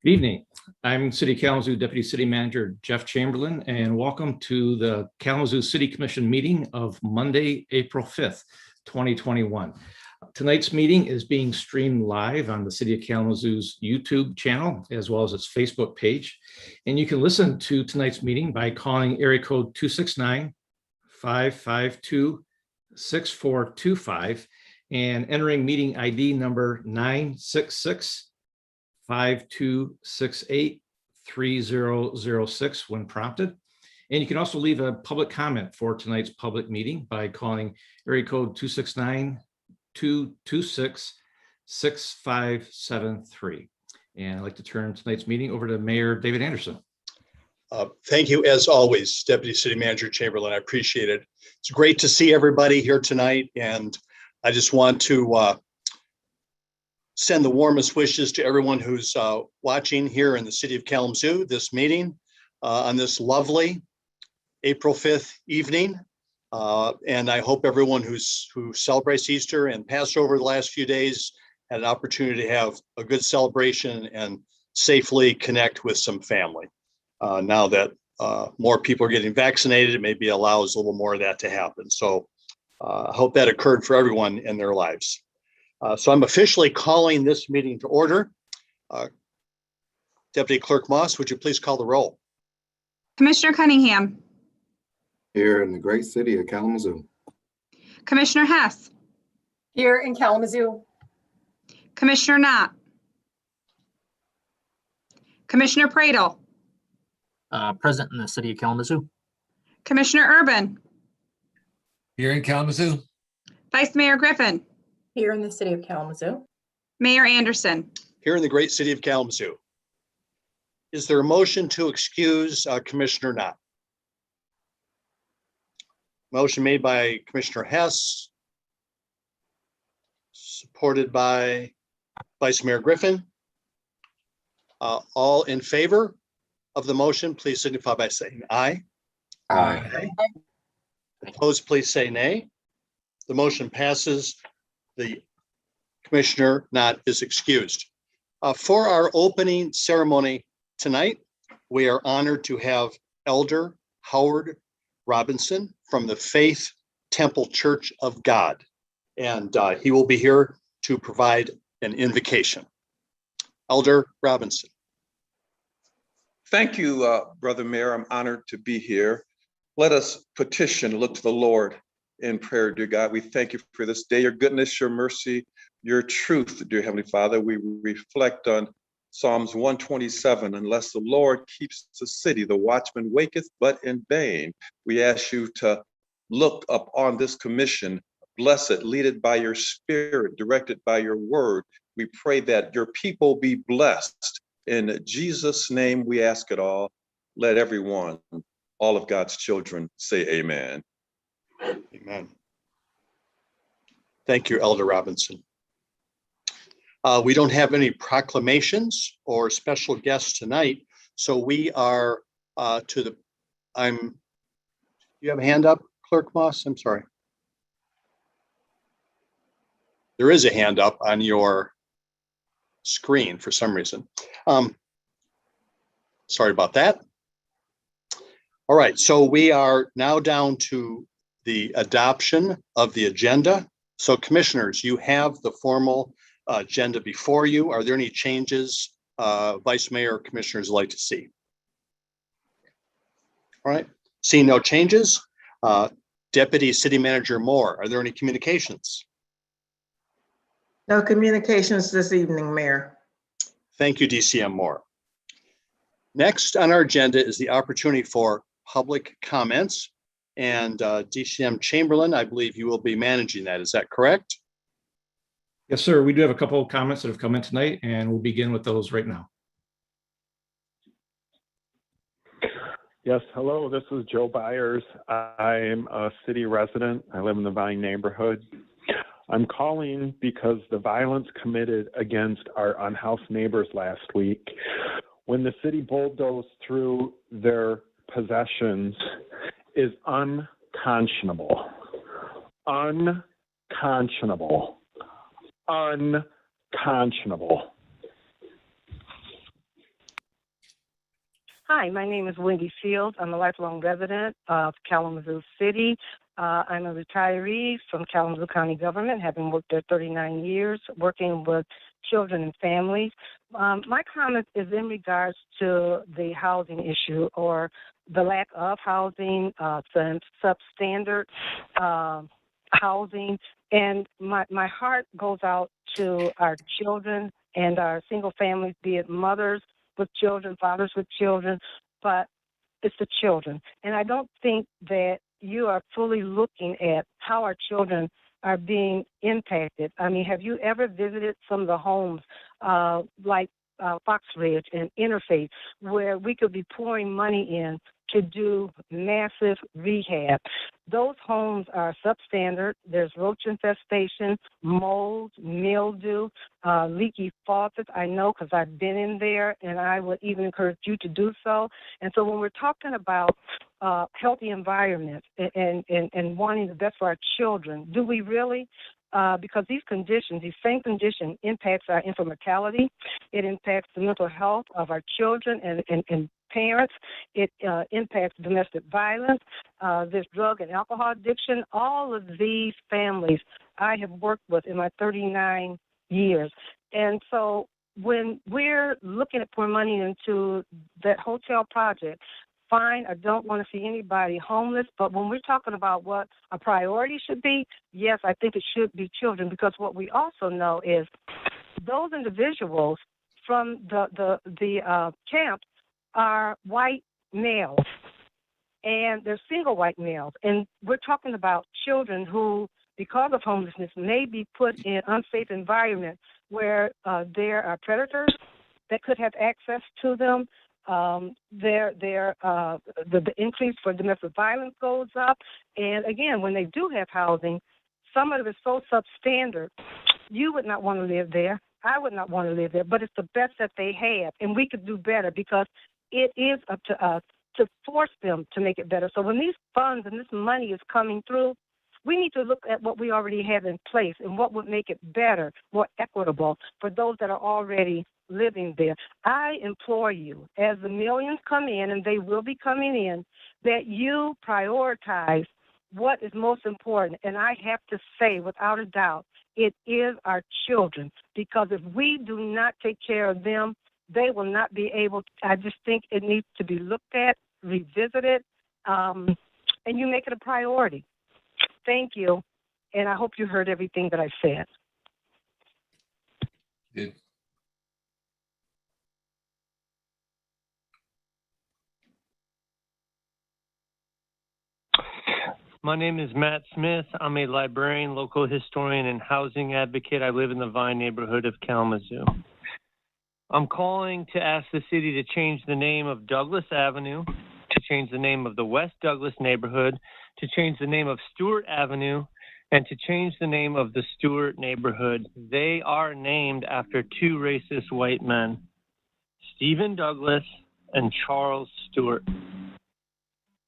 Good evening. I'm City Kalamazoo Deputy City Manager Jeff Chamberlain, and welcome to the Kalamazoo City Commission meeting of Monday, April 5th, 2021. Tonight's meeting is being streamed live on the City of Kalamazoo's YouTube channel, as well as its Facebook page. And you can listen to tonight's meeting by calling area code 269-552-6425 and entering meeting ID number 966 5268-3006 when prompted. And you can also leave a public comment for tonight's public meeting by calling area code 269-226-6573. And I'd like to turn tonight's meeting over to Mayor David Anderson. Thank you, as always, Deputy City Manager Chamberlain. I appreciate it. It's great to see everybody here tonight. And I just want to send the warmest wishes to everyone who's watching here in the city of Kalamazoo, this meeting on this lovely April 5th evening. And I hope everyone who celebrates Easter and Passover the last few days had an opportunity to have a good celebration and safely connect with some family. Now that more people are getting vaccinated, it maybe allows a little more of that to happen. So I hope that occurred for everyone in their lives. So I'm officially calling this meeting to order. Deputy Clerk Moss, would you please call the roll? Commissioner Cunningham. Here in the great city of Kalamazoo. Commissioner Hess. Here in Kalamazoo. Commissioner Knott. Commissioner Pradle. Present in the city of Kalamazoo. Commissioner Urban. Here in Kalamazoo. Vice Mayor Griffin. Here in the city of Kalamazoo. Mayor Anderson. Here in the great city of Kalamazoo. Is there a motion to excuse Commissioner Knott? Motion made by Commissioner Hess, supported by Vice Mayor Griffin. All in favor of the motion, please signify by saying aye. Aye. Opposed, please say nay. The motion passes. The Commissioner Knott is excused. For our opening ceremony tonight, we are honored to have Elder Howard Robinson from the Faith Temple Church of God. And he will be here to provide an invocation. Elder Robinson. Thank you, Brother Mayor. I'm honored to be here. Let us petition, look to the Lord in prayer, dear God. We thank you for this day, your goodness, your mercy, your truth, dear Heavenly Father. We reflect on Psalms 127, unless the Lord keeps the city, the watchman waketh, but in vain. We ask you to look up on this commission, bless it, lead it by your spirit, directed by your word. We pray that your people be blessed. In Jesus' name, we ask it all. Let everyone, all of God's children, say amen. Amen. Thank you, Elder Robinson. We don't have any proclamations or special guests tonight, so we are you have a hand up, Clerk Moss? I'm sorry. There is a hand up on your screen for some reason. Sorry about that. All right, so we are now down to the adoption of the agenda. So commissioners, you have the formal agenda before you. Are there any changes Vice Mayor or commissioners would like to see? All right, seeing no changes. Deputy City Manager Moore, are there any communications? No communications this evening, Mayor. Thank you, DCM Moore. Next on our agenda is the opportunity for public comments. And DCM Chamberlain, I believe you will be managing that. Is that correct? Yes, sir. We do have a couple of comments that have come in tonight, and we'll begin with those right now. Yes, hello, this is Joe Byers. I'm a city resident. I live in the Vine neighborhood. I'm calling because the violence committed against our unhoused neighbors last week, when the city bulldozed through their possessions, is unconscionable. Unconscionable. Unconscionable. Hi, my name is Wendy Fields. I'm a lifelong resident of Kalamazoo City. I'm a retiree from Kalamazoo County government, having worked there 39 years, working with children and families. My comment is in regards to the housing issue or the lack of housing, some substandard housing. And my heart goes out to our children and our single families, be it mothers with children, fathers with children, but it's the children. And I don't think that you are fully looking at how our children are being impacted. I mean, have you ever visited some of the homes like Fox Ridge and Interfaith, where we could be pouring money in to do massive rehab? Those homes are substandard. There's roach infestation, mold, mildew, leaky faucets. I know because I've been in there, and I would even encourage you to do so. And so when we're talking about healthy environments and wanting the best for our children, do we really? Because these conditions, these same conditions, impacts our infant mortality. It impacts the mental health of our children and parents. It impacts domestic violence. There's drug and alcohol addiction. All of these families I have worked with in my 39 years. And so when we're looking at pouring money into that hotel project, fine, I don't want to see anybody homeless, but when we're talking about what a priority should be, yes, I think it should be children, because what we also know is those individuals from the camp are white males, and they're single white males, and we're talking about children who, because of homelessness, may be put in unsafe environments where there are predators that could have access to them. The increase for domestic violence goes up. And again, when they do have housing, some of it is so substandard, you would not want to live there. I would not want to live there, but it's the best that they have. And we could do better, because it is up to us to force them to make it better. So when these funds and this money is coming through, we need to look at what we already have in place and what would make it better, more equitable for those that are already living there. I implore you, as the millions come in, and they will be coming in, that you prioritize what is most important. And I have to say, without a doubt, it is our children, because if we do not take care of them, they will not be able to. I just think it needs to be looked at, revisited, and you make it a priority. Thank you, and I hope you heard everything that I said. Good. My name is Matt Smith. I'm a librarian, local historian, and housing advocate. I live in the Vine neighborhood of Kalamazoo. I'm calling to ask the city to change the name of Douglas Avenue, to change the name of the West Douglas neighborhood, to change the name of Stewart Avenue, and to change the name of the Stewart neighborhood. They are named after two racist white men, Stephen Douglas and Charles Stewart.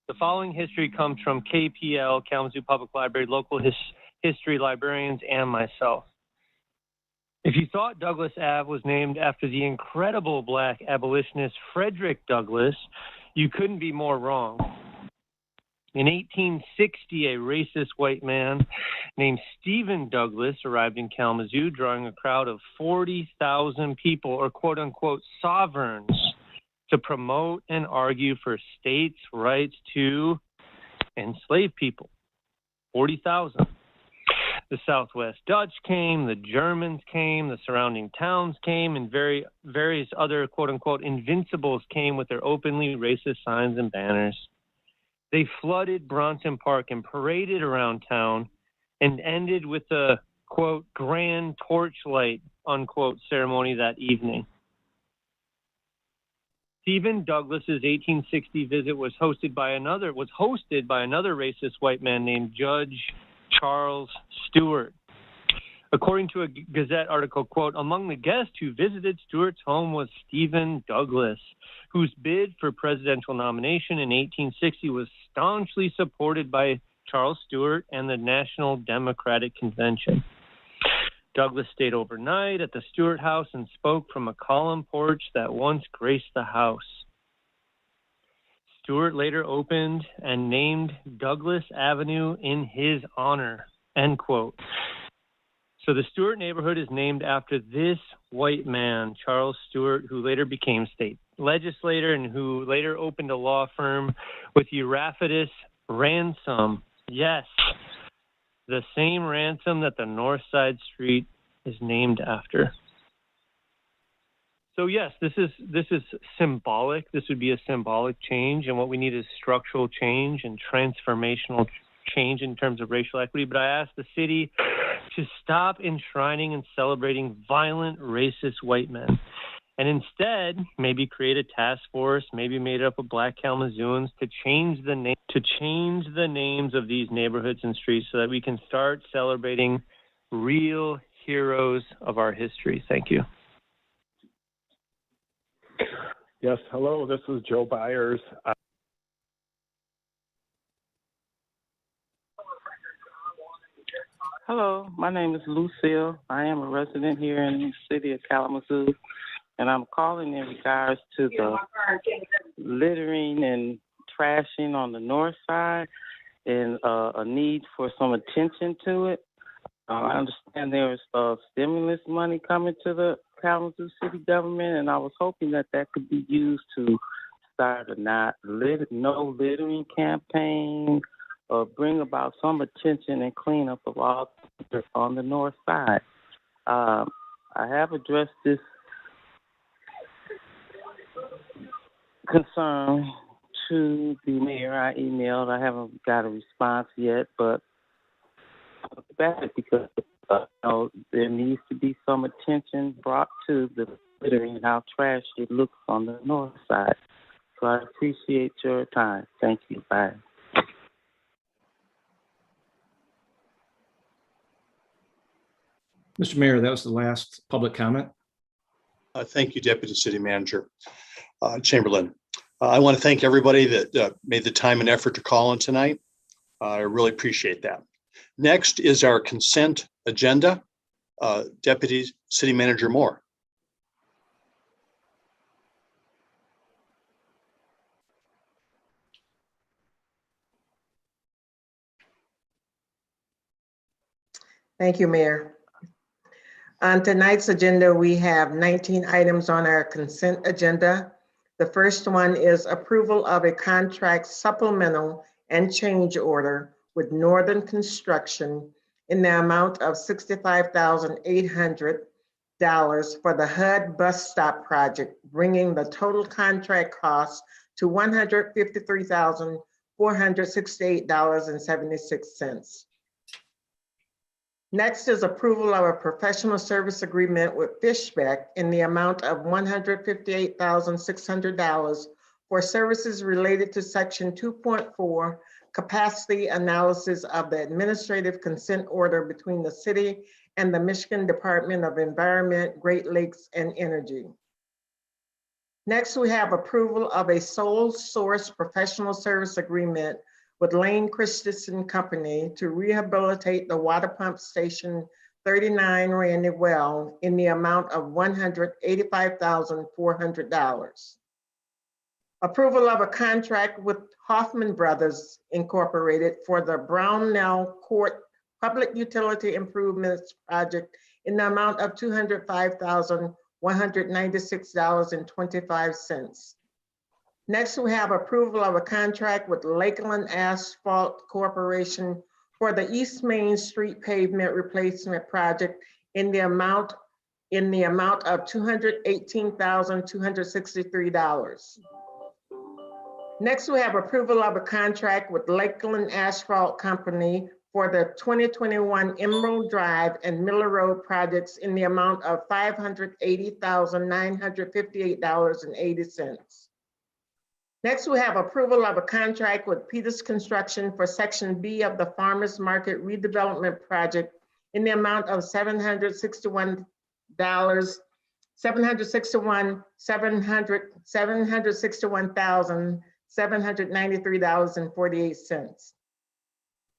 The following history comes from KPL, Kalamazoo Public Library, local history librarians, and myself. If you thought Douglas Ave was named after the incredible black abolitionist Frederick Douglass, you couldn't be more wrong. In 1860, a racist white man named Stephen Douglas arrived in Kalamazoo, drawing a crowd of 40,000 people, or quote-unquote sovereigns, to promote and argue for states' rights to enslave people. 40,000. The Southwest Dutch came, the Germans came, the surrounding towns came, and various other quote-unquote invincibles came with their openly racist signs and banners. They flooded Bronson Park and paraded around town, and ended with a, quote, grand torchlight, unquote, ceremony that evening. Stephen Douglas's 1860 visit was hosted by another racist white man named Judge Charles Stewart. According to a Gazette article, quote, among the guests who visited Stewart's home was Stephen Douglas, whose bid for presidential nomination in 1860 was staunchly supported by Charles Stewart and the National Democratic Convention. Douglas stayed overnight at the Stewart House and spoke from a column porch that once graced the house. Stewart later opened and named Douglas Avenue in his honor, end quote. So the Stewart neighborhood is named after this white man, Charles Stewart, who later became state legislator and who later opened a law firm with Euaphatus Ransom. Yes, the same Ransom that the North Side Street is named after. So yes, this is symbolic. This would be a symbolic change, and what we need is structural change and transformational change in terms of racial equity. But I ask the city to stop enshrining and celebrating violent, racist white men, and instead maybe create a task force, maybe made up of Black Kalamazooans, to change the names of these neighborhoods and streets so that we can start celebrating real heroes of our history. Thank you. Yes, hello, this is Joe Byers. Hello, my name is Lucille. I am a resident here in the city of Kalamazoo, and I'm calling in regards to the littering and trashing on the north side and a need for some attention to it. I understand there is stimulus money coming to the Kalamazoo city government, and I was hoping that could be used to start a no littering campaign or bring about some attention and cleanup of all on the north side. I have addressed this concern to the mayor. I emailed. I haven't got a response yet, but I'm back because there needs to be some attention brought to the littering and how trash it looks on the north side. So I appreciate your time. Thank you. Bye. Mr. Mayor, that was the last public comment. Thank you, Deputy City Manager Chamberlain. I want to thank everybody that made the time and effort to call in tonight. I really appreciate that. Next is our consent agenda. Deputy City Manager Moore. Thank you, Mayor. On tonight's agenda, we have 19 items on our consent agenda. The first one is approval of a contract supplemental and change order with Northern Construction in the amount of $65,800 for the HUD bus stop project, bringing the total contract cost to $153,468.76. Next is approval of a professional service agreement with Fishback in the amount of $158,600 for services related to Section 2.4 capacity analysis of the administrative consent order between the city and the Michigan Department of Environment, Great Lakes, and Energy. Next, we have approval of a sole source professional service agreement with Lane Christensen Company to rehabilitate the water pump station 39 Randy Well in the amount of $185,400. Approval of a contract with Hoffman Brothers Incorporated for the Brownell Court Public Utility Improvements Project in the amount of $205,196.25. Next, we have approval of a contract with Lakeland Asphalt Corporation for the East Main Street Pavement Replacement Project in the amount of $218,263. Next, we have approval of a contract with Lakeland Asphalt Company for the 2021 Emerald Drive and Miller Road projects in the amount of $580,958.80. Next, we have approval of a contract with Peters Construction for Section B of the Farmers Market Redevelopment Project in the amount of $761,793.48.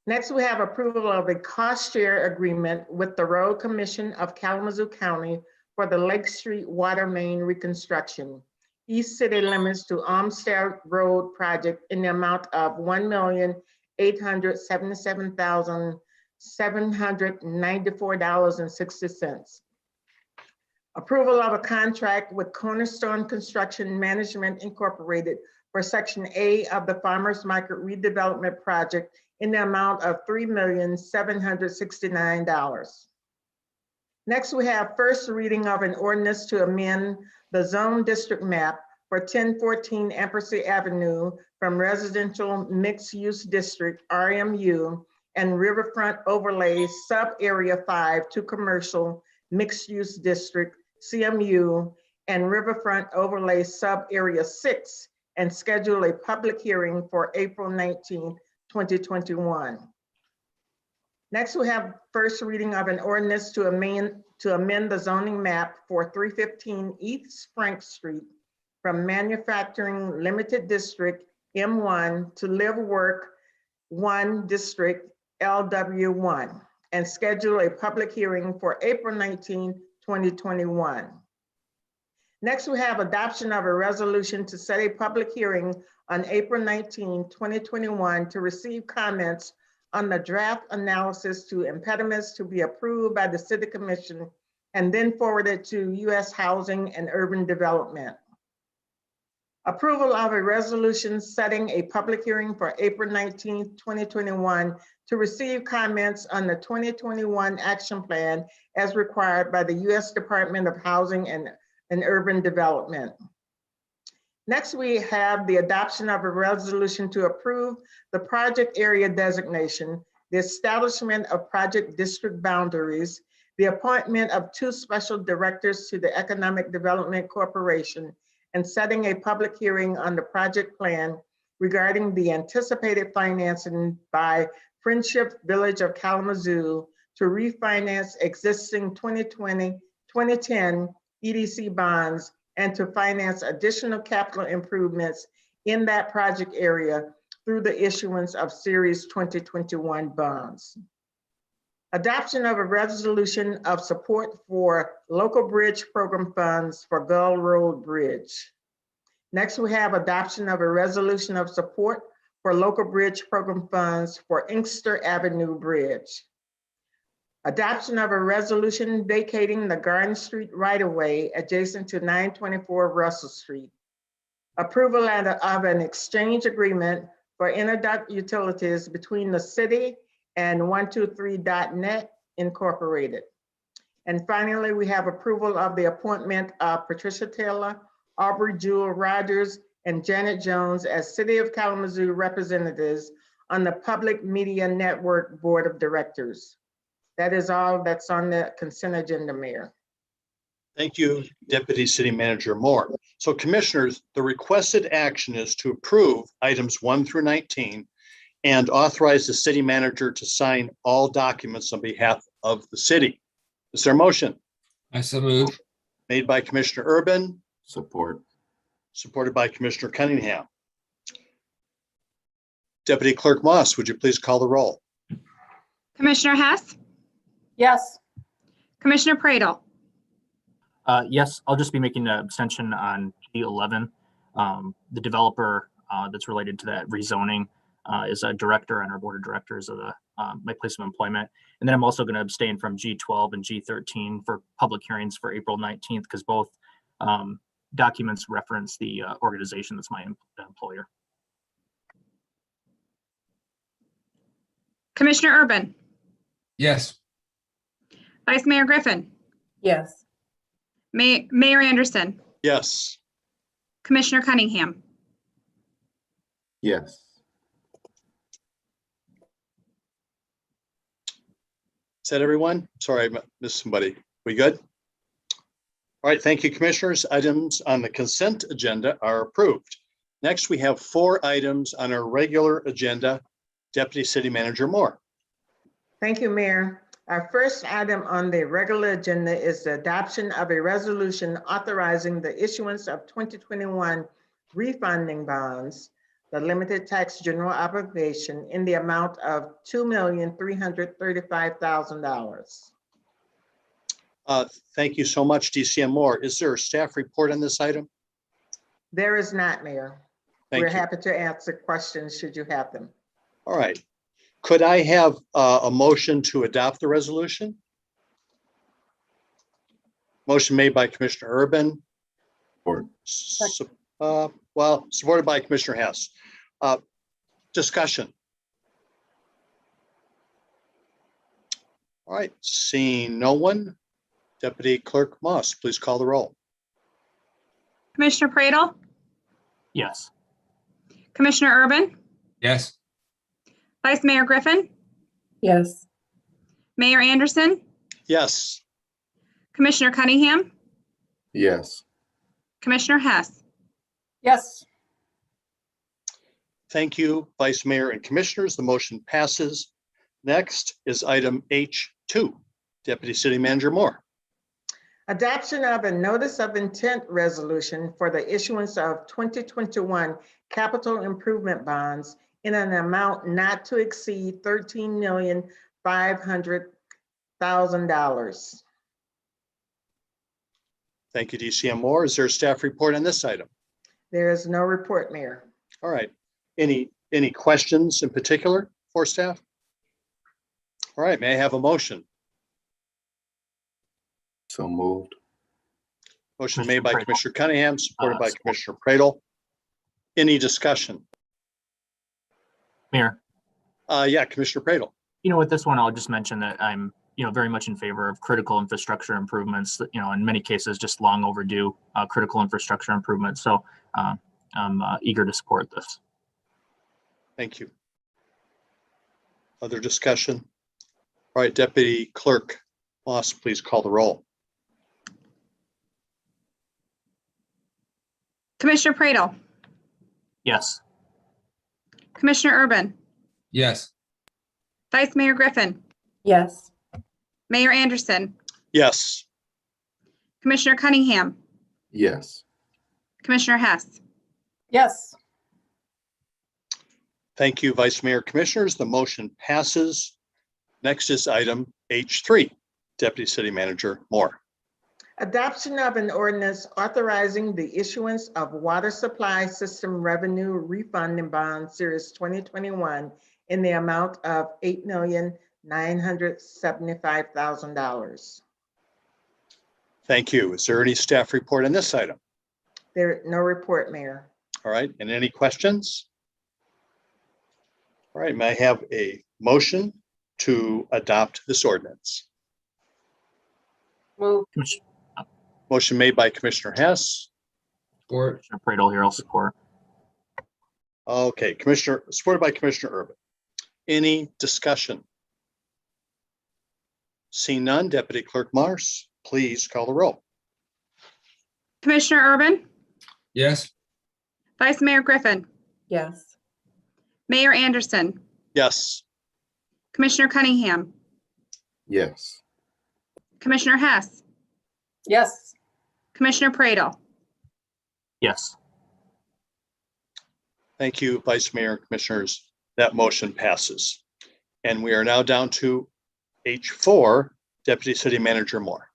Next, we have approval of a cost share agreement with the Road Commission of Kalamazoo County for the Lake Street Water Main reconstruction East City Limits to Olmsted Road project in the amount of $1,877,794.60. Approval of a contract with Cornerstone Construction Management Incorporated for Section A of the Farmers Market Redevelopment Project in the amount of $3,769,000. Next, we have first reading of an ordinance to amend the zone district map for 1014 Ampersand Avenue from Residential Mixed Use District, RMU, and Riverfront Overlay Sub-Area 5 to Commercial Mixed Use District, CMU, and Riverfront Overlay Sub-Area 6, and schedule a public hearing for April 19, 2021. Next, we have first reading of an ordinance to amend the zoning map for 315 East Frank Street from Manufacturing Limited District, M1, to Live Work 1 District, LW1, and schedule a public hearing for April 19, 2021. Next, we have adoption of a resolution to set a public hearing on April 19, 2021 to receive comments on the draft analysis to impediments to be approved by the City Commission and then forwarded to U.S. Housing and Urban Development. Approval of a resolution setting a public hearing for April 19, 2021 to receive comments on the 2021 action plan as required by the U.S. Department of Housing and Urban Development. Next, we have the adoption of a resolution to approve the project area designation, the establishment of project district boundaries, the appointment of 2 special directors to the Economic Development Corporation, and setting a public hearing on the project plan regarding the anticipated financing by Friendship Village of Kalamazoo to refinance existing 2010 EDC bonds and to finance additional capital improvements in that project area through the issuance of Series 2021 bonds. Adoption of a resolution of support for local bridge program funds for Gull Road Bridge. Next, we have adoption of a resolution of support for local bridge program funds for Inkster Avenue Bridge. Adoption of a resolution vacating the Garden Street right-of-way adjacent to 924 Russell Street. Approval of an exchange agreement for interduct utilities between the city and 123.net Incorporated. And finally, we have approval of the appointment of Patricia Taylor, Aubrey Jewel Rogers, and Janet Jones as City of Kalamazoo representatives on the Public Media Network Board of Directors. That is all that's on the consent agenda, Mayor. Thank you, Deputy City Manager Moore. So Commissioners, the requested action is to approve items 1 through 19 and authorize the city manager to sign all documents on behalf of the city. Is there a motion? I so move. Made by Commissioner Urban, Support. supported by Commissioner Cunningham. Deputy Clerk Moss, would you please call the roll? Commissioner Hess, Yes. Commissioner Pradle, Yes, I'll just be making an abstention on G11. The developer that's related to that rezoning is a director on our board of directors of the my place of employment. And then I'm also going to abstain from G12 and G13 for public hearings for April 19th because both documents reference the organization that's my employer. Commissioner Urban, Yes. Vice Mayor Griffin, Yes. Mayor Anderson, Yes. Commissioner Cunningham. Yes. Is that everyone? Sorry, I missed somebody. We good? All right, thank you, Commissioners. Items on the consent agenda are approved. Next, we have 4 items on our regular agenda. Deputy City Manager Moore. Thank you, Mayor. Our first item on the regular agenda is the adoption of a resolution authorizing the issuance of 2021 refunding bonds, the limited tax general obligation in the amount of $2,335,000. Thank you so much, DCM Moore. Is there a staff report on this item? There is not, Mayor. Thank We're you. happy to answer questions should you have them. All right. Could I have a motion to adopt the resolution? Motion made by Commissioner Urban. Support. Supported by Commissioner Hess. Discussion. All right, seeing no one, Deputy Clerk Moss, please call the roll. Commissioner Pradle, Yes. Commissioner Urban, Yes. Vice Mayor Griffin, Yes. Mayor Anderson, Yes, Commissioner Cunningham, Yes. Commissioner Hess. Yes. thank you, Vice Mayor and Commissioners. The motion passes. Next is item H2. Deputy City Manager Moore. Adoption of a notice of intent resolution for the issuance of 2021 capital improvement bonds in an amount not to exceed $13,500,000. Thank you, DCM Moore. Is there a staff report on this item? There is no report, Mayor. All right. Any questions in particular for staff? All right, may I have a motion? So moved. Motion Commissioner made by Pradle. Commissioner Cunningham, supported by Support. Commissioner Pradle. Any discussion? Mayor, Yeah, Commissioner Pradle. with this one, I'll just mention that I'm, very much in favor of critical infrastructure improvements, in many cases, just long overdue critical infrastructure improvements. So I'm eager to support this. Thank you. Other discussion? All right, Deputy Clerk Moss, please call the roll. Commissioner Pradle, Yes. Commissioner Urban, Yes. Vice Mayor Griffin, Yes. Mayor Anderson, Yes, Commissioner Cunningham, Yes. Commissioner Hess. Yes. thank you, Vice Mayor Commissioners. The motion passes. Next is item H3. Deputy City Manager Moore. Adoption of an ordinance authorizing the issuance of water supply system revenue refunding bond series 2021 in the amount of $8,975,000. Thank you. Is there any staff report on this item? There, no report, Mayor. All right, and any questions? All right, may I have a motion to adopt this ordinance? Move. Motion made by Commissioner Hess. Support. Commissioner Pradle here, I'll support. Okay, supported by Commissioner Urban. Any discussion? Seeing none, Deputy Clerk Mars, please call the roll. Commissioner Urban, Yes. Vice Mayor Griffin, Yes. Mayor Anderson, Yes, Commissioner Cunningham, Yes. Commissioner Hess, Yes. Commissioner Pradle. Yes. thank you, Vice Mayor and Commissioners. That motion passes. And we are now down to H4, Deputy City Manager Moore.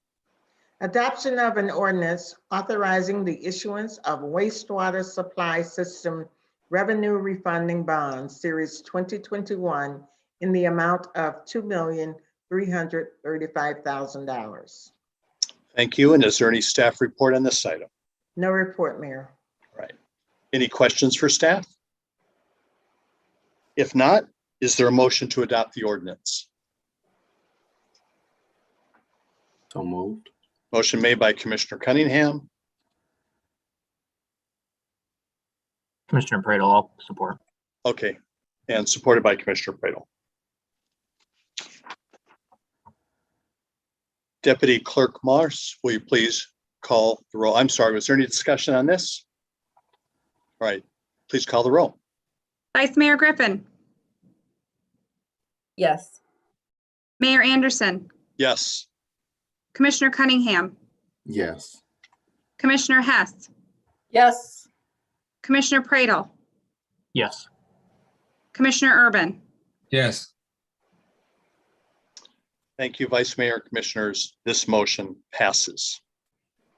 Adoption of an ordinance authorizing the issuance of wastewater supply system revenue refunding bonds series 2021 in the amount of $2,335,000. Thank you. And is there any staff report on this item? No report, Mayor. Right. Any questions for staff? If not, is there a motion to adopt the ordinance? So moved. Motion made by Commissioner Cunningham, Commissioner Pradle, I'll support. okay, and supported by Commissioner Pradle. Deputy Clerk Mars, will you please call the roll? I'm sorry, was there any discussion on this? All right, please call the roll. Vice Mayor Griffin, Yes. Mayor Anderson, Yes, Commissioner Cunningham, Yes. Commissioner Hess, Yes. Commissioner Pradle, Yes. Commissioner Urban. Yes. thank you, Vice Mayor and Commissioners. This motion passes.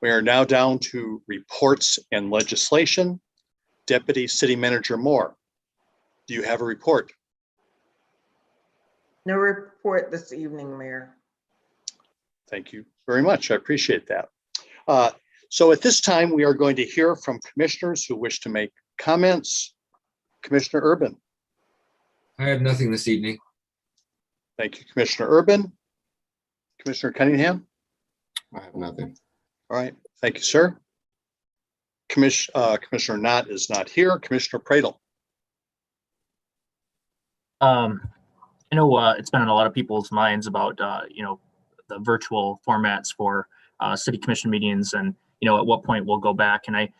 We are now down to reports and legislation. Deputy City Manager Moore, do you have a report? No report this evening, Mayor. Thank you very much. I appreciate that. So at this time, we are going to hear from commissioners who wish to make comments. Commissioner Urban. I have nothing this evening. Thank you, Commissioner Urban. Commissioner Cunningham. I have nothing. All right. Thank you, sir. Commissioner Knott is not here. Commissioner Pradel. I know it's been in a lot of people's minds about the virtual formats for city commission meetings, and at what point we'll go back. And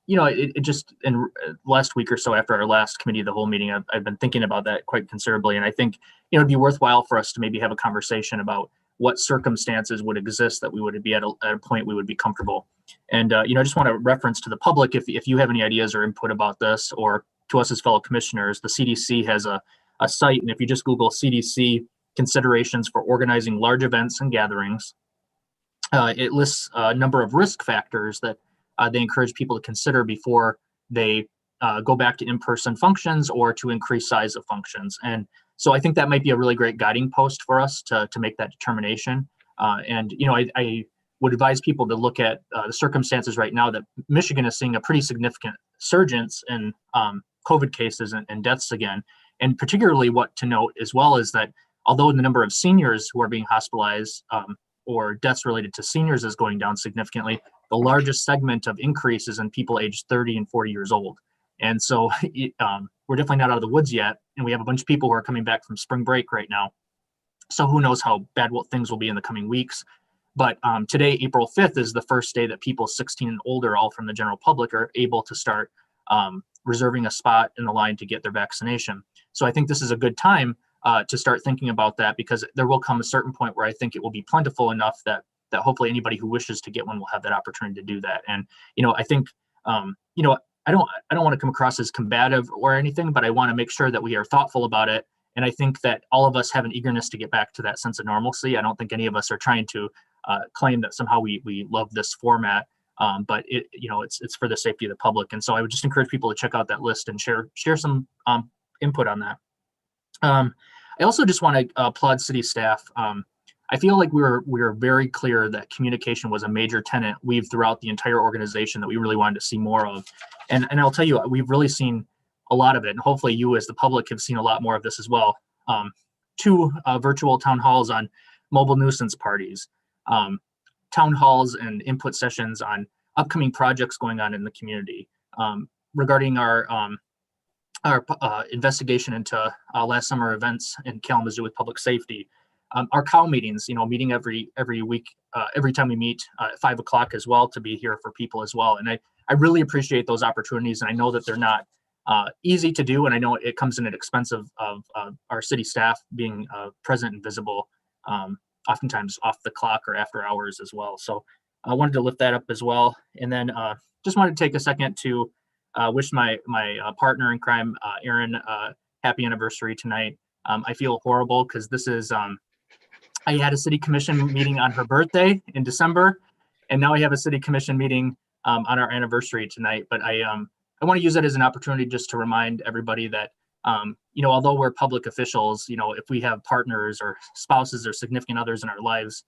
it just in last week or so after our last committee of the whole meeting, I've been thinking about that quite considerably, and I think it'd be worthwhile for us to maybe have a conversation about what circumstances would exist that we would be at a point we would be comfortable. And I just want to reference to the public, if you have any ideas or input about this, or to us as fellow commissioners, the CDC has a site, and if you just Google CDC considerations for organizing large events and gatherings, it lists a number of risk factors that they encourage people to consider before they go back to in-person functions or to increase size of functions. And so I think that might be a really great guiding post for us to make that determination. I would advise people to look at the circumstances right now that Michigan is seeing a pretty significant surge in COVID cases and deaths again. And particularly what to note as well is that although the number of seniors who are being hospitalized or deaths related to seniors is going down significantly, the largest segment of increase is in people aged 30 and 40 years old. And so we're definitely not out of the woods yet. And we have a bunch of people who are coming back from spring break right now. So who knows how bad things will be in the coming weeks. But today, April 5th, is the first day that people 16 and older, all from the general public, are able to start reserving a spot in the line to get their vaccination. So I think this is a good time to start thinking about that, because there will come a certain point where I think it will be plentiful enough that hopefully anybody who wishes to get one will have that opportunity to do that. And I think I don't want to come across as combative or anything, but I want to make sure that we are thoughtful about it. And I think that all of us have an eagerness to get back to that sense of normalcy. I don't think any of us are trying to claim that somehow we love this format, but it's for the safety of the public. And so I would just encourage people to check out that list and share some input on that. I also just want to applaud city staff. I feel like we were very clear that communication was a major tenet weaved throughout the entire organization that we really wanted to see more of. And I'll tell you, we've really seen a lot of it. And hopefully you as the public have seen a lot more of this as well. 2 virtual town halls on mobile nuisance parties, town halls and input sessions on upcoming projects going on in the community, regarding our investigation into last summer events in Kalamazoo with public safety. Our cow meetings, meeting every week, every time we meet at 5 o'clock as well, to be here for people as well. And I really appreciate those opportunities. And I know that they're not easy to do. And I know it comes in at expense of our city staff being present and visible, oftentimes off the clock or after hours as well. So I wanted to lift that up as well. And then just wanted to take a second to wish my partner in crime, Erin, happy anniversary tonight. I feel horrible because this is, I had a city commission meeting on her birthday in December, and now I have a city commission meeting on our anniversary tonight. But I want to use it as an opportunity just to remind everybody that, although we're public officials, if we have partners or spouses or significant others in our lives,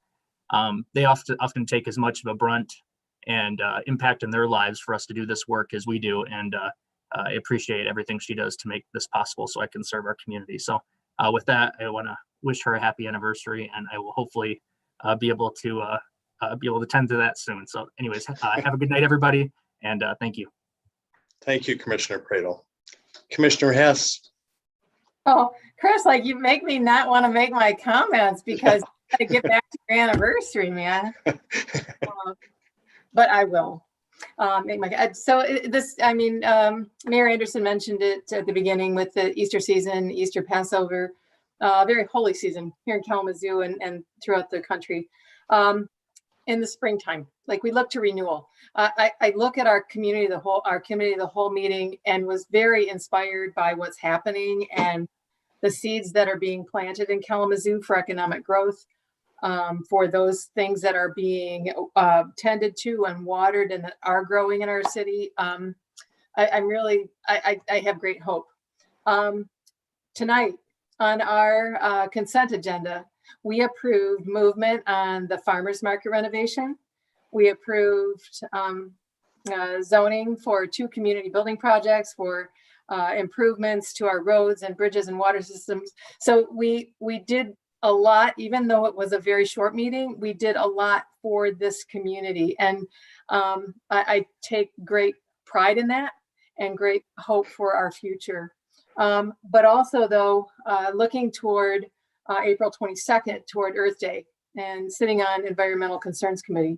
they often take as much of a brunt and impact in their lives for us to do this work as we do. And I appreciate everything she does to make this possible so I can serve our community. So with that, I want to wish her a happy anniversary, and I will hopefully be able to tend to that soon. So anyways, have a good night, everybody. And thank you. Thank you, Commissioner Pradel. Commissioner Hess. Oh, Chris, you make me not want to make my comments because you got to get back to your anniversary, man. But I will make my. So Mayor Anderson mentioned it at the beginning with the Easter season, Easter Passover, very holy season here in Kalamazoo and throughout the country. In the springtime, we look to renewal. I look at our community, the whole meeting, and was very inspired by what's happening and the seeds that are being planted in Kalamazoo for economic growth. for those things that are being tended to and watered and that are growing in our city. I have great hope. Tonight on our consent agenda, we approved movement on the farmers market renovation. We approved zoning for 2 community building projects for improvements to our roads and bridges and water systems. So we did a lot, even though it was a very short meeting. We did a lot for this community, and I take great pride in that and great hope for our future. But also, though, looking toward April 22nd, toward Earth Day, and sitting on Environmental Concerns Committee,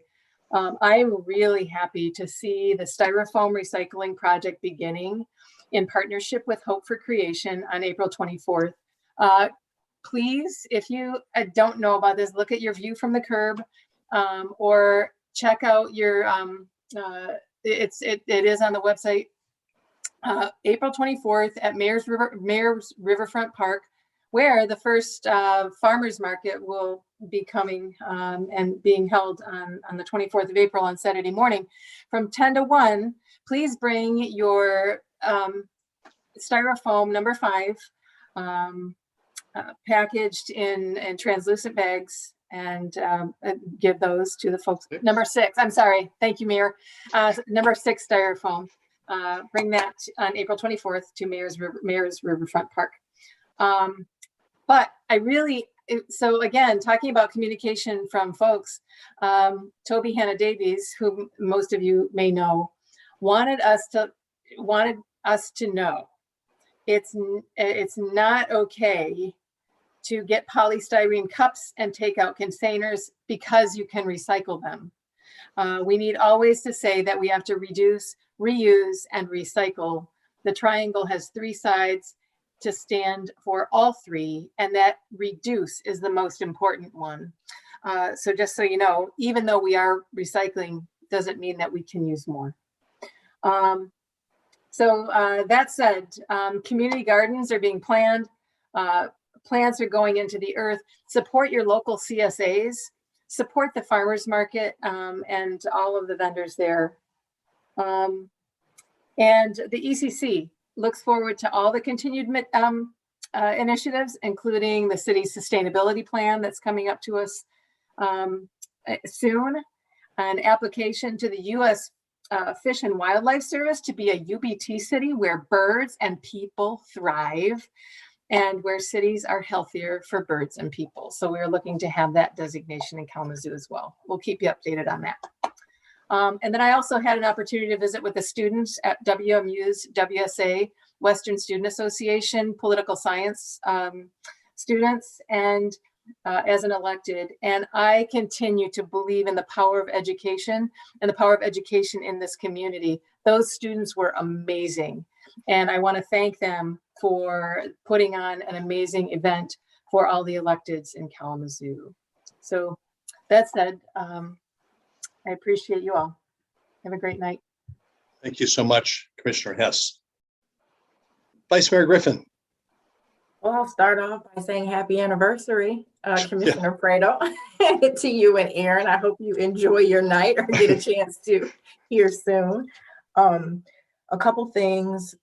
I am really happy to see the styrofoam recycling project beginning in partnership with Hope for Creation on April 24th. Please, if you don't know about this, look at your view from the curb, or check out your, it is on the website, April 24th at Mayor's Riverfront Park, where the first farmers market will be coming and being held on the 24th of April on Saturday morning from 10 to 1. Please bring your styrofoam number 5 packaged in translucent bags, and give those to the folks. Number 6, I'm sorry. Thank you, Mayor. Number 6 styrofoam. Bring that on April 24th to Mayor's Riverfront Park. But I really, so again, talking about communication from folks, Toby Hannah Davies, who most of you may know, wanted us to know it's not okay to get polystyrene cups and takeout containers because you can recycle them. We need always to say that we have to reduce, reuse, and recycle. The triangle has 3 sides to stand for all 3, and that reduce is the most important one. So just so you know, even though we are recycling, doesn't mean that we can use more. That said, community gardens are being planned. Plants are going into the earth. Support your local CSAs. Support the farmers market and all of the vendors there. And the ECC looks forward to all the continued initiatives, including the city's sustainability plan that's coming up to us soon, an application to the U.S. Fish and Wildlife Service to be a UBT city where birds and people thrive, and where cities are healthier for birds and people. So we're looking to have that designation in Kalamazoo as well. We'll keep you updated on that. And then I also had an opportunity to visit with the students at WMU's WSA, Western Student Association, political science students, and as an elected. And I continue to believe in the power of education and the power of education in this community. Those students were amazing. And I want to thank them for putting on an amazing event for all the electeds in Kalamazoo. So that said, I appreciate you all. Have a great night. Thank you so much, Commissioner Hess. Vice Mayor Griffin. Well, I'll start off by saying happy anniversary, Commissioner Fredo, to you and Aaron. I hope you enjoy your night or get a chance to here soon. A couple things.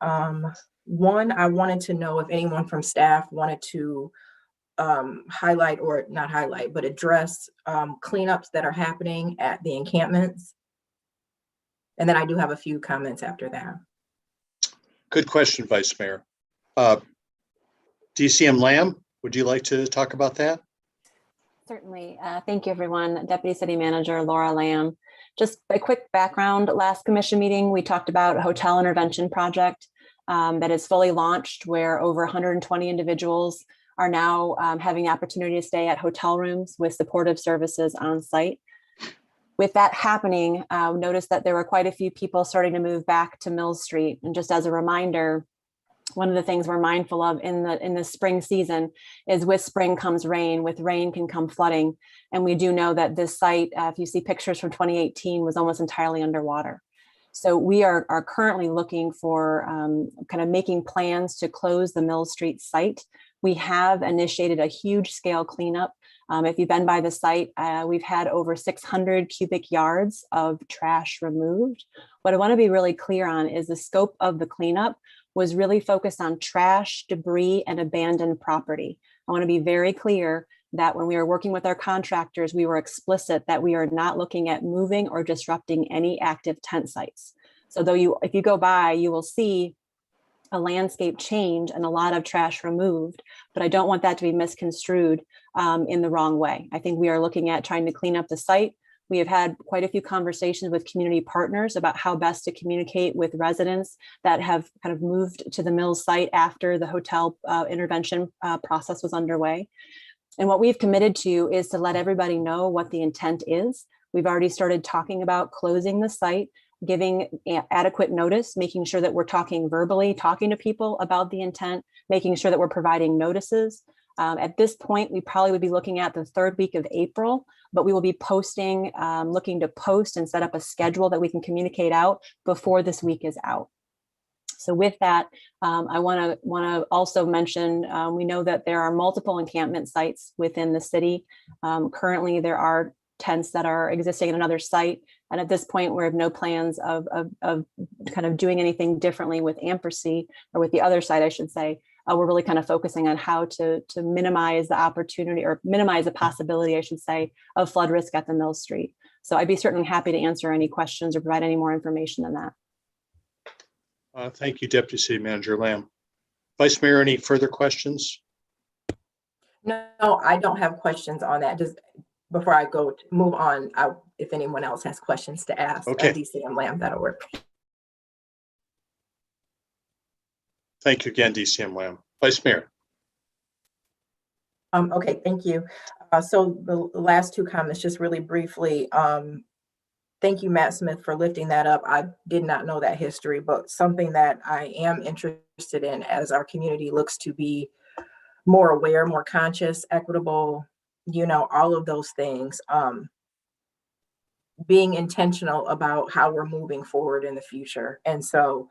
One, I wanted to know if anyone from staff wanted to highlight, or not highlight, but address cleanups that are happening at the encampments. And then I do have a few comments after that. Good question, Vice Mayor. DCM Lamb, would you like to talk about that? Certainly. Thank you, everyone. Deputy City Manager Laura Lamb. Just a quick background. Last commission meeting, we talked about a hotel intervention project that is fully launched, where over 120 individuals are now having the opportunity to stay at hotel rooms with supportive services on site. With that happening, noticed that there were quite a few people starting to move back to Mill Street. And just as a reminder, one of the things we're mindful of in the spring season is with spring comes rain, with rain can come flooding. And we do know that this site, if you see pictures from 2018, was almost entirely underwater. So we are currently looking for kind of making plans to close the Mill Street site. We have initiated a huge scale cleanup If you've been by the site, we've had over 600 cubic yards of trash removed. What I want to be really clear on is the scope of the cleanup was really focused on trash, debris, and abandoned property. I want to be very clear that when we were working with our contractors, we were explicit that we are not looking at moving or disrupting any active tent sites. So if you go by, you will see a landscape change and a lot of trash removed, but I don't want that to be misconstrued in the wrong way. I think we are looking at trying to clean up the site. We have had quite a few conversations with community partners about how best to communicate with residents that have kind of moved to the Mills site after the hotel intervention process was underway. And what we've committed to is to let everybody know what the intent is. We've already started talking about closing the site, giving adequate notice, making sure that we're talking verbally, talking to people about the intent, making sure that we're providing notices. At this point, we probably would be looking at the third week of April, but we will be posting, looking to post and set up a schedule that we can communicate out before this week is out. So with that, I want to also mention, we know that there are multiple encampment sites within the city. Currently, there are tents that are existing at another site. And at this point, we have no plans of kind of doing anything differently with Ampersea, or with the other site, I should say. We're really kind of focusing on how to minimize the opportunity, or minimize the possibility, I should say, of flood risk at the Mill Street. So I'd be certainly happy to answer any questions or provide any more information than that. Thank you, Deputy City Manager Lamb. Vice Mayor, any further questions? No, I don't have questions on that. Just before I go to move on, if anyone else has questions to ask, okay. DCM Lamb, that'll work. Thank you again, DCM Lamb. Vice Mayor. Okay, thank you. So the last two comments, just really briefly. Thank you, Matt Smith, for lifting that up. I did not know that history, but something that I am interested in as our community looks to be more aware, more conscious, equitable, all of those things. Being intentional about how we're moving forward in the future. And so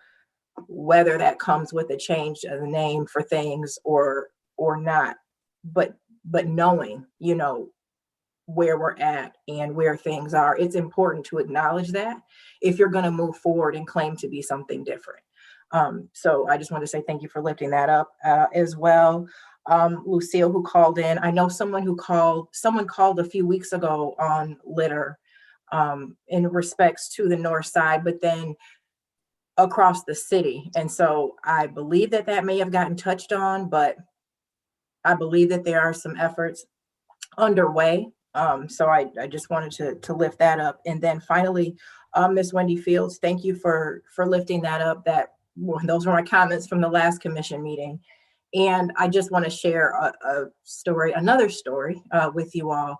whether that comes with a change of the name for things or not, but knowing, where we're at and where things are, it's important to acknowledge that if you're going to move forward and claim to be something different. So I just want to say thank you for lifting that up as well. Lucille, who called in, I know someone called a few weeks ago on litter in respects to the north side, but then across the city. And so I believe that may have gotten touched on, but I believe that there are some efforts underway. So I just wanted to lift that up. And then finally, Ms. Wendy Fields, thank you for lifting that up. Those were my comments from the last commission meeting. And I just want to share another story with you all.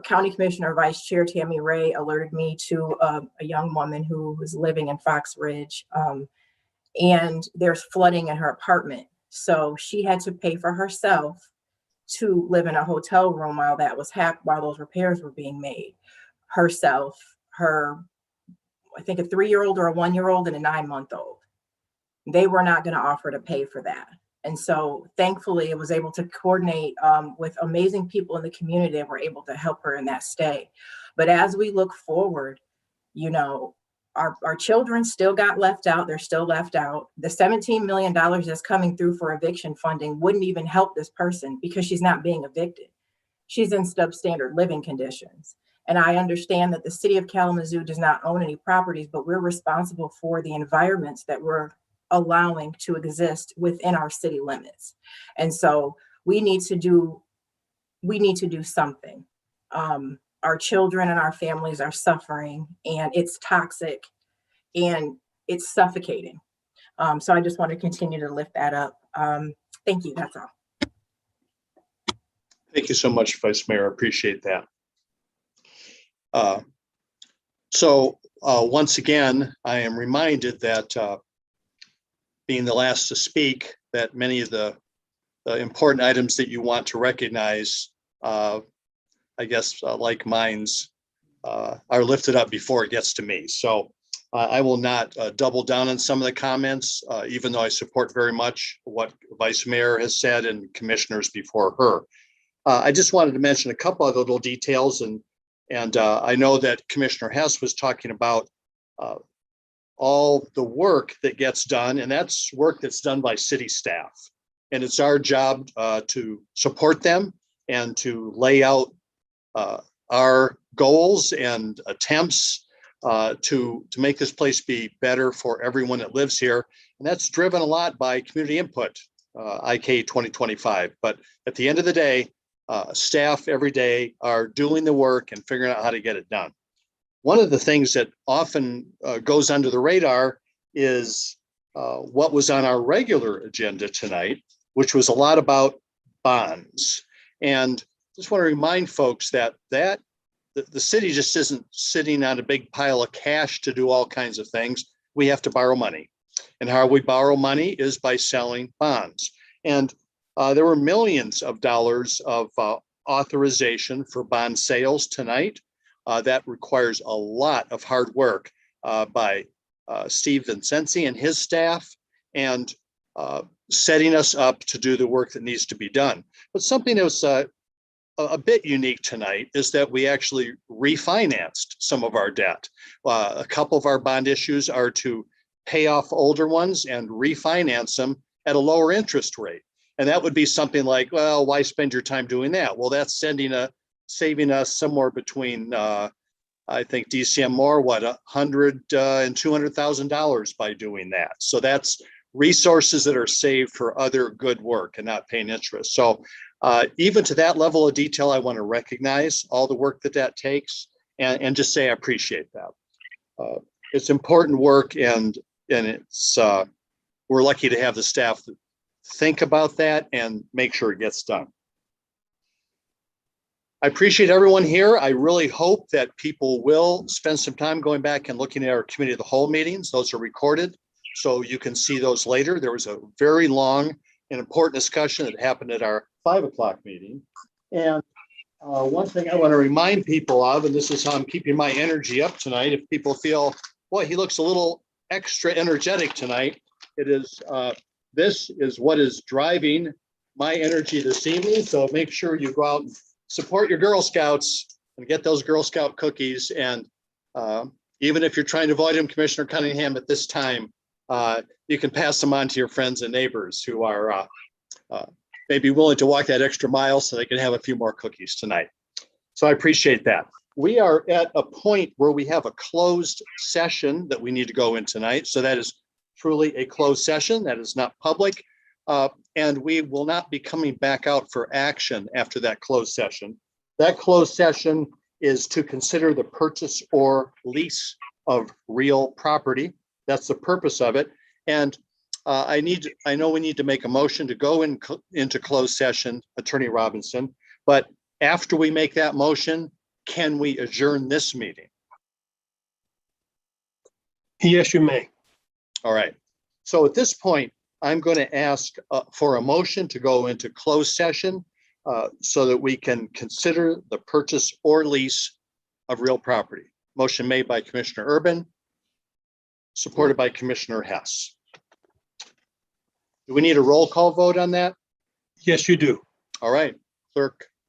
County Commissioner Vice Chair Tammy Ray alerted me to a young woman who was living in Fox Ridge, and there's flooding in her apartment. So she had to pay for herself to live in a hotel room while those repairs were being made. Herself, I think a 3-year-old or a 1-year-old and a 9-month-old. They were not going to offer to pay for that. And so thankfully, I was able to coordinate with amazing people in the community that were able to help her in that stay. But as we look forward, our children still got left out. They're still left out. The $17 million that's coming through for eviction funding wouldn't even help this person because she's not being evicted. She's in substandard living conditions. And I understand that the city of Kalamazoo does not own any properties, but we're responsible for the environments that we're allowing to exist within our city limits. And so we need to do something. Our children and our families are suffering, and it's toxic and it's suffocating. So I just want to continue to lift that up. Thank you. That's all. Thank you so much, Vice Mayor. I appreciate that. Once again, I am reminded that being the last to speak, that many of the important items that you want to recognize, I guess, like mines, are lifted up before it gets to me. So I will not double down on some of the comments, even though I support very much what Vice Mayor has said and commissioners before her. I just wanted to mention a couple of little details, and I know that Commissioner Hess was talking about all the work that gets done, and that's work that's done by city staff. And it's our job to support them and to lay out our goals and attempts to make this place be better for everyone that lives here. And that's driven a lot by community input, IK 2025. But at the end of the day, staff every day are doing the work and figuring out how to get it done. One of the things that often goes under the radar is what was on our regular agenda tonight, which was a lot about bonds. And just want to remind folks that the city just isn't sitting on a big pile of cash to do all kinds of things. We have to borrow money. And how we borrow money is by selling bonds. And there were millions of dollars of authorization for bond sales tonight. That requires a lot of hard work by Steve Vincenzi and his staff, and setting us up to do the work that needs to be done. But something that was a bit unique tonight is that we actually refinanced some of our debt. A couple of our bond issues are to pay off older ones and refinance them at a lower interest rate. And that would be something like, well, why spend your time doing that? Well, that's saving us somewhere between, I think DCM more, what, $100,000 and $200,000 by doing that. So that's resources that are saved for other good work and not paying interest. So even to that level of detail, I want to recognize all the work that takes and just say I appreciate that. It's important work, and it's we're lucky to have the staff that think about that and make sure it gets done. I appreciate everyone here. I really hope that people will spend some time going back and looking at our committee of the whole meetings. Those are recorded, so you can see those later. There was a very long and important discussion that happened at our 5 o'clock meeting. And one thing I want to remind people of, and this is how I'm keeping my energy up tonight, if people feel, boy, he looks a little extra energetic tonight, it is, this is what is driving my energy this evening. So make sure you go out and support your Girl Scouts and get those Girl Scout cookies. And even if you're trying to avoid them, Commissioner Cunningham, at this time, you can pass them on to your friends and neighbors who are maybe willing to walk that extra mile so they can have a few more cookies tonight. So I appreciate that. We are at a point where we have a closed session that we need to go in tonight. So that is truly a closed session that is not public. And we will not be coming back out for action after that closed session. That closed session is to consider the purchase or lease of real property. That's the purpose of it. And I know we need to make a motion to go into closed session, Attorney Robinson, but after we make that motion, can we adjourn this meeting? Yes, you may. All right. So at this point, I'm going to ask for a motion to go into closed session so that we can consider the purchase or lease of real property. Motion made by Commissioner Urban, supported by Commissioner Hess. Do we need a roll call vote on that? Yes, you do. All right.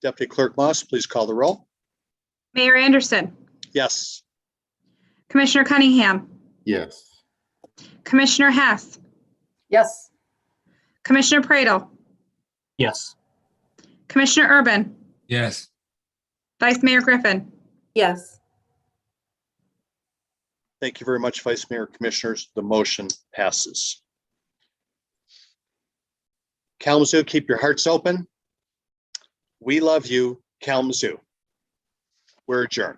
Deputy Clerk Moss, please call the roll. Mayor Anderson, Yes. Commissioner Cunningham, Yes. Commissioner Hess, Yes. Commissioner Pradle, Yes. Commissioner Urban, Yes. Vice Mayor Griffin. Yes. Thank you very much, Vice Mayor, Commissioners. The motion passes. Kalamazoo, keep your hearts open. We love you, Kalamazoo. We're adjourned.